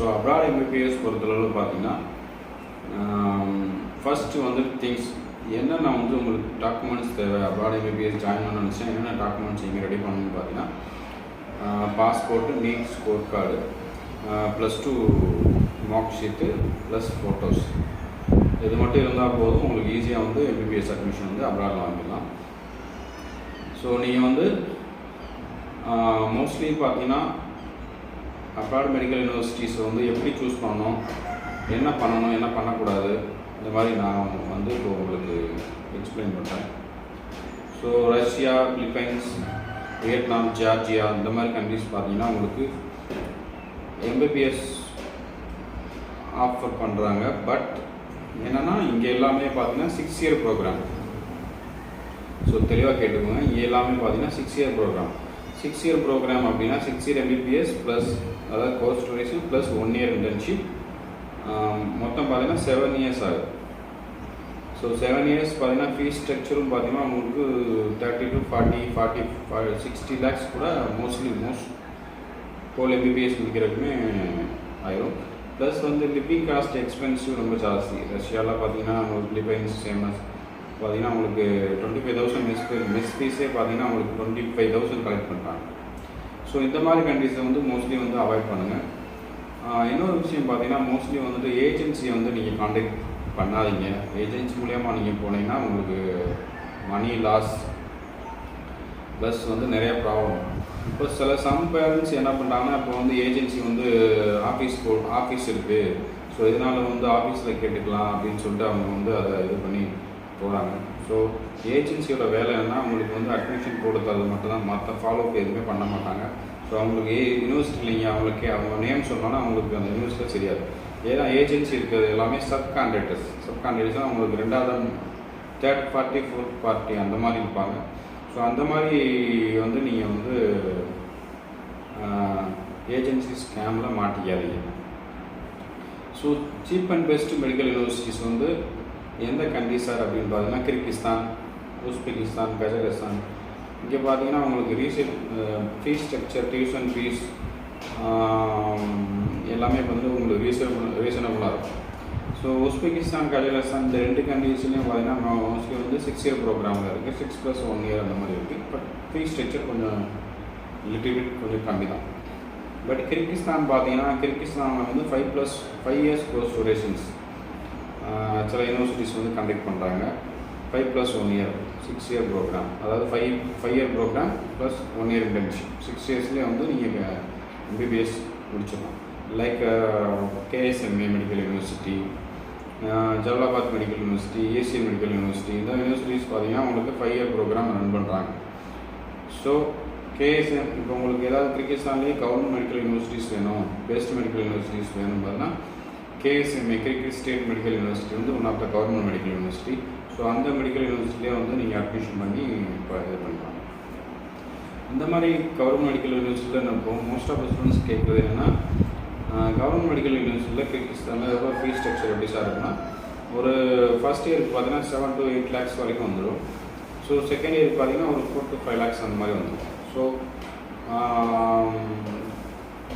So abroad MBBS பொறுத்தளவு பார்த்தீங்கன்னா first வந்து திங்ஸ் என்னென்ன வந்து உங்களுக்கு டாக்குமெண்ட்ஸ் தேவை. அப்ராட் எம்பிபிஎஸ் ஜாயின் பண்ண நினச்சா என்னென்ன டாக்குமெண்ட்ஸ் நீங்கள் ரெடி பண்ணணும்னு பார்த்தீங்கன்னா passport, NEET score card, +2 mark sheet plus photos. இது மட்டும் இருந்தால் போதும், உங்களுக்கு ஈஸியாக வந்து எம்பிபிஎஸ் அட்மிஷன் வந்து அப்ராடில் வாங்கிடலாம். ஸோ நீங்கள் வந்து மோஸ்ட்லி பார்த்தீங்கன்னா அப்ராட் மெடிக்கல் யூனிவர்சிட்டிஸ் வந்து எப்படி சூஸ் பண்ணணும், என்ன பண்ணணும், என்ன பண்ணக்கூடாது, இந்த மாதிரி நான் வந்து இப்போ உங்களுக்கு எக்ஸ்பிளைன் பண்ணுறேன். So Russia, Philippines, Vietnam, Georgia இந்த மாதிரி கண்ட்ரிஸ் பார்த்தீங்கன்னா உங்களுக்கு எம்பிபிஎஸ் ஆஃபர் பண்ணுறாங்க. பட் என்னென்னா இங்கே எல்லாமே பார்த்தீங்கன்னா 6 இயர் ப்ரோக்ராம். ஸோ தெளிவாக கேட்டுக்கோங்க, இங்கே எல்லாமே பார்த்தீங்கன்னா 6 இயர் ப்ரோக்ராம். 6 இயர் ப்ரோக்ராம் அப்படின்னா 6 இயர் எம்பிபிஎஸ் ப்ளஸ் அதாவது course duration plus 1 year internship, மொத்தம் பார்த்தீங்கன்னா 7 இயர்ஸ் ஆகுது. ஸோ 7 இயர்ஸ் பார்த்தீங்கன்னா ஃபீஸ் ஸ்ட்ரக்சரும் பார்த்தீங்கன்னா உங்களுக்கு 30 to 40, 60 lakhs கூட மோஸ்ட் ஹோல் எம்பிபிஎஸ் முடிக்கிறதுக்குமே ஆயிரும். ப்ளஸ் வந்து லிவிங் காஸ்ட் எக்ஸ்பென்சிவ் ரொம்ப ஜாஸ்தி. ரஷ்யாவில் பார்த்தீங்கன்னா உங்களுக்கு பிலிப்பைன்ஸ் ஃபேமஸ் பார்த்தீங்கன்னா உங்களுக்கு 25,000 மெஸ் ஃபீஸே பார்த்தீங்கன்னா உங்களுக்கு 25,000 கலெக்ட் பண்ணுறாங்க. ஸோ இந்த மாதிரி கண்ட்ரிஸை வந்து மோஸ்ட்லி வந்து அவாய்ட் பண்ணுங்கள். இன்னொரு விஷயம் பார்த்தீங்கன்னா மோஸ்ட்லி வந்துட்டு ஏஜென்சியை வந்து நீங்கள் கான்டாக்ட் பண்ணாதீங்க. ஏஜென்சி மூலியமாக நீங்கள் போனீங்கன்னா உங்களுக்கு மணி லாஸ் ப்ளஸ் வந்து நிறையா ப்ராப்ளம். இப்போ சம் பேரண்ட்ஸ் என்ன பண்ணுறாங்கன்னா இப்போ வந்து ஏஜென்சி வந்து ஆஃபீஸ் இருக்குது, ஸோ இதனால் வந்து ஆஃபீஸில் கேட்டுக்கலாம் அப்படின்னு சொல்லிட்டு அவங்க வந்து அதை இது பண்ணி போகிறாங்க. ஸோ ஏஜென்சியோட வேலை என்ன, அவங்களுக்கு வந்து அட்மிஷன் கொடுத்தது மட்டும்தான், மற்ற ஃபாலோஅப் எதுவுமே பண்ண மாட்டாங்க. ஸோ அவங்களுக்கு யூனிவர்சிட்டி நீங்கள் அவங்க நேம் சொன்னோன்னா அவங்களுக்கு அந்த யூனிவர்சிட்டி தெரியாது. ஏன்னா ஏஜென்சி இருக்கிறது எல்லாமே சப் கான்ட்ராக்டர்ஸ் அவங்களுக்கு 2வது 3rd பார்ட்டி 4th பார்ட்டி அந்த மாதிரி இருப்பாங்க. ஸோ அந்த மாதிரி வந்து நீங்கள் வந்து ஏஜென்சி ஸ்கேமில் மாட்டிக்காதீங்க. So cheap and best medical universities வந்து எந்த கண்ட்ரி சார் அப்படின்னு பார்த்தீங்கன்னா கிர்கிஸ்தான், உஸ்பெகிஸ்தான், கஜகஸ்தான். இங்கே பார்த்தீங்கன்னா உங்களுக்கு ஃபீஸ் ஸ்ட்ரக்சர், டியூஷன் ஃபீஸ் எல்லாமே வந்து உங்களுக்கு ரீசனபுளாக இருக்கும். ஸோ உஸ்பெகிஸ்தான், கஜகஸ்தான் இந்த 2 கண்ட்ரீஸ்லேயும் பார்த்தீங்கன்னா மோஸ்ட்லி வந்து 6 இயர் ப்ரோக்ராமில் இருக்குது. 6 + 1 இயர் அந்த மாதிரி இருக்குது. பட் ஃபீஸ் ஸ்ட்ரக்சர் கொஞ்சம் லிட்டில் பிட் கொஞ்சம் கம்மி தான். பட் கிர்கிஸ்தான் பார்த்தீங்கன்னா கிர்கிஸ்தானில் வந்து 5 இயர்ஸ் கோர்ஸ் டூரேஷன்ஸ் சில யூனிவர்சிட்டிஸ் வந்து கண்டக்ட் பண்ணுறாங்க. 5 + 1 இயர் 6 இயர் ப்ரோக்ராம், அதாவது 5 year programme plus 1 year internship. 6 இயர்ஸ்லேயே வந்து நீங்கள் எம்பிபிஎஸ் முடிச்சிடலாம். Like KSMA medical university, Jawaharlal medical university, Asian medical university இந்த யூனிவர்சிட்டிஸ் பார்த்தீங்கன்னா உங்களுக்கு 5 இயர் ப்ரோக்ராம் ரன் பண்ணுறாங்க. ஸோ KSM இப்போ உங்களுக்கு ஏதாவது கிர்கிஸ்தான்லேயே கவர்மெண்ட் மெடிக்கல் யூனிவர்சிட்டிஸ் வேணும், பெஸ்ட் மெடிக்கல் யூனிவர்சிட்டிஸ் வேணும் பார்த்தீங்கன்னா KSMA Kyrgyz state medical university வந்து one of the government medical university. So அந்த மெடிக்கல் யூனிவர்சிட்டிலே வந்து நீங்கள் அட்மிஷன் பண்ணி இப்போ இது பண்ணலாம். இந்த மாதிரி கவர்மெண்ட் மெடிக்கல் யூனிவர்சிட்டியில் நம்ம மோஸ்ட் ஆஃப் ஸ்டூடெண்ட்ஸ் கேட்குறது என்னென்னா கவர்மெண்ட் மெடிக்கல் யூனிவர்சிட்டியில் கிர்கிஸ்தானில் எவ்வளோ ஃபீஸ் ஸ்ட்ரக்சர் எப்படி சார் இருக்குன்னா ஒரு ஃபஸ்ட் இயருக்கு பார்த்தீங்கன்னா 7 to 8 lakhs வரைக்கும் வந்துடும். ஸோ செகண்ட் இயருக்கு பார்த்தீங்கன்னா ஒரு 4 to 5 lakhs அந்த மாதிரி வந்துடும். ஸோ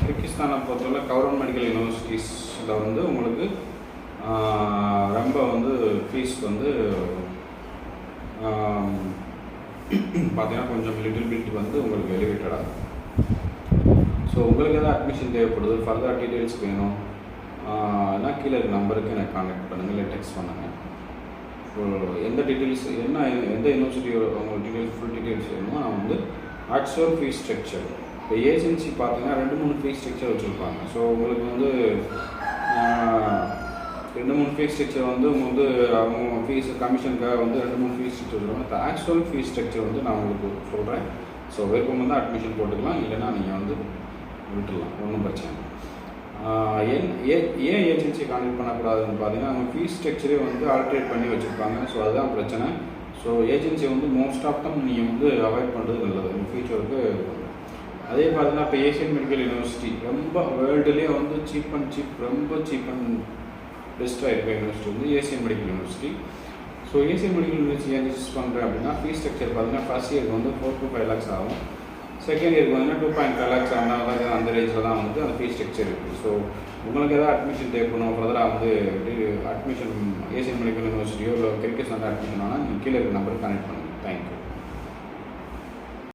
கிர்கிஸ்தானை பொறுத்தவரை கவர்மெண்ட் மெடிக்கல் யூனிவர்சிட்டிஸில் வந்து உங்களுக்கு ரொம்ப வந்து ஃபீஸ் வந்து பார்த்தீங்கன்னா கொஞ்சம் லிட்டில் பிட் வந்து உங்களுக்கு எலிவேட்டடாக. ஸோ உங்களுக்கு எதாவது அட்மிஷன் தேவைப்படுது, ஃபர்தர் டீட்டெயில்ஸ் வேணும் கீழே இருக்க நம்பருக்கு எனக்கு கான்டாக்ட் பண்ணுங்கள், இல்லை டெக்ஸ்ட் பண்ணுங்கள். ஸோ எந்த டீட்டெயில்ஸ் எந்த யூனிவர்சிட்டியோட உங்களுக்கு டீட்டெயில்ஸ் ஃபுல் டீட்டெயில்ஸ் வேணுமோ நான் வந்து ஆக்சுவல் ஃபீஸ் ஸ்ட்ரக்சர். இப்போ ஏஜென்சி பார்த்தீங்கன்னா 2-3 ஃபீஸ் ஸ்ட்ரக்சர் வச்சுருப்பாங்க. ஸோ உங்களுக்கு வந்து 2-3 ஃபீஸ் ஸ்ட்ரக்சர் வந்து அவங்க ஃபீஸ் கமிஷனுக்காக வந்து 2-3 ஃபீஸ் ஸ்ட்ரக்சர் வச்சுருவாங்க. ஆக்சுவல் ஃபீஸ் ஸ்ட்ரக்சர் வந்து நான் உங்களுக்கு சொல்கிறேன். ஸோ விருப்பம் வந்து அட்மிஷன் போட்டுக்கலாம், இல்லைன்னா நீங்கள் வந்து விட்டுடலாம், ஒன்றும் பிரச்சனை இல்லை. ஏன் ஏஜென்சி கான்டாக்ட் பண்ணக்கூடாதுன்னு பார்த்தீங்கன்னா அவங்க ஃபீஸ் ஸ்ட்ரக்சரே வந்து ஆல்ட்ரேட் பண்ணி வச்சுருப்பாங்க. ஸோ அதுதான் பிரச்சனை. ஸோ ஏஜென்சி வந்து மோஸ்ட் ஆஃப் தம் நீங்கள் வந்து அவாய்ட் பண்ணுறது நல்லது உங்கள் ஃபியூச்சருக்கு. அதே பார்த்தீங்கன்னா இப்போ ஏசியன் மெடிக்கல் யூனிவர்சிட்டி ரொம்ப வேர்ல்டுலேயே வந்து ரொம்ப சீப் அண்ட் பெஸ்ட்டாக இருக்க யூனிவர்சிட்டி வந்து Asian medical university. So Asian medical university ஏன் சூஸ் பண்ணுறேன் அப்படின்னா ஃபீஸ் ஸ்ட்ரக்சர் பார்த்தீங்கன்னா ஃபர்ஸ்ட் இயருக்கு வந்து 4 to 5 lakhs ஆகும். செகண்ட் இயருக்கு வந்து 2.5 lakhs அந்த ரேஞ்சில் தான் வந்து அந்த ஃபீஸ் ஸ்ட்ரக்சர் இருக்குது. ஸோ உங்களுக்கு எதாவது அட்மிஷன் தேவைப்படும் ஃபர்தராக வந்து அட்மிஷன் ஏசியன் மெடிக்கல் யூனிவர்சிட்டியோ இல்லை கிரிக்கெட் சென்டர் அட்மிஷன் ஆனால் நீங்கள் கீழே இருக்க நம்பருக்கு கனெக்ட் பண்ணுங்கள். தேங்க்யூ.